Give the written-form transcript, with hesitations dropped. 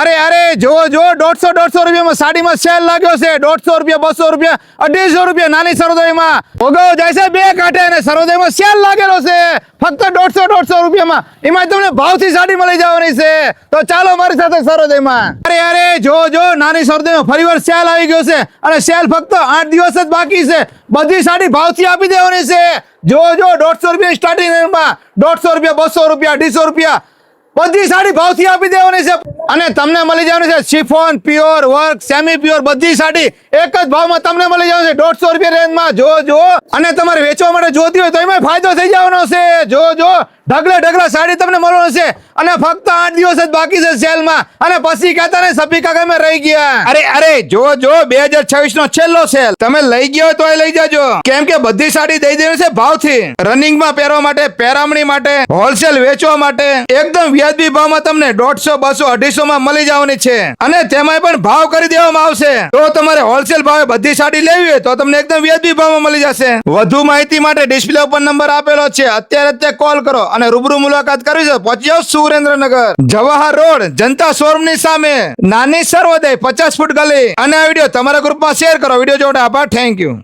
અરે અરે જો જો 150 રૂપિયામાં સાડીમાં સેલ લાગ્યો છે 150 રૂપિયા 200 રૂપિયા 250 રૂપિયા નાની સરોદયમાં ઓગો જાય છે બે કાંઠે અને સરોદયમાં સેલ લાગેલો છે ફક્ત 150 રૂપિયામાં એમાં તમને ભાવથી સાડી મળી જવાની છે તો ચાલો મારી સાથે સરોદયમાં અરે અરે જો જો નાની સરોદયમાં ફરીવાર સેલ આવી ગયો છે અને સેલ ફક્ત 8 દિવસ જ બાકી છે બધી સાડી ભાવથી આપી દેવાની છે જો જો 150 રૂપિયા સ્ટાર્ટિંગમાં 150 રૂપિયા 200 રૂપિયા 250 રૂપિયા બધી સાડી ભાવથી આપી દેવાની છે અને તમને મળી જવાની છે chiffon pure work semi pure બધી સાડી એક જ ભાવમાં તમને મળી જવાની છે 150 રૂપિયા રેન્જમાં જો જો અને તમારે વેચવા માટે જોતી હોય તો એમાં ફાયદો થઈ જવાનો છે જો જો ઢગલા સાડી તમને મળવાનું છે અને ફક્ત 8 દિવસ જ બાકી છે સેલમાં અને પછી કહેતા ને સભી કાકા મેં રહી ગયા અરે જો જો 2026 નો છેલ્લો સેલ તમે લઈ ગયા હોય તો લઈ જાજો કેમ કે બધી સાડી દઈ દેવાની છે ભાવથી રનિંગમાં પહેરવા માટે પેરામણી માટે હોલસેલ વેચવા માટે એકદમ વ્યાજબી ભાવમાં તમને 150 200 250 માં મળી જવાની છે અને તેમાં પણ ભાવ કરી દેવામાં આવશે તો તમારે હોલસેલ ભાવે બધી સાડી લેવી હોય તો તમને એકદમ વ્યાજબી ભાવમાં મળી જશે વધુ માહિતી માટે ડિસ્પ્લે ઉપર નંબર આપેલો છે અત્યારે કોલ કરો અને રૂબરૂ મુલાકાત કરવી છે પહોંચી જાઓ સુરેન્દ્રનગર જવાહર રોડ જનતા શોરૂમ ની સામે નાની સર્વોદય 50 ફૂટ ગલી અને આ વિડીયો તમારા ગ્રુપમાં શેર કરો વિડીયો જોડે આભાર થેન્ક યુ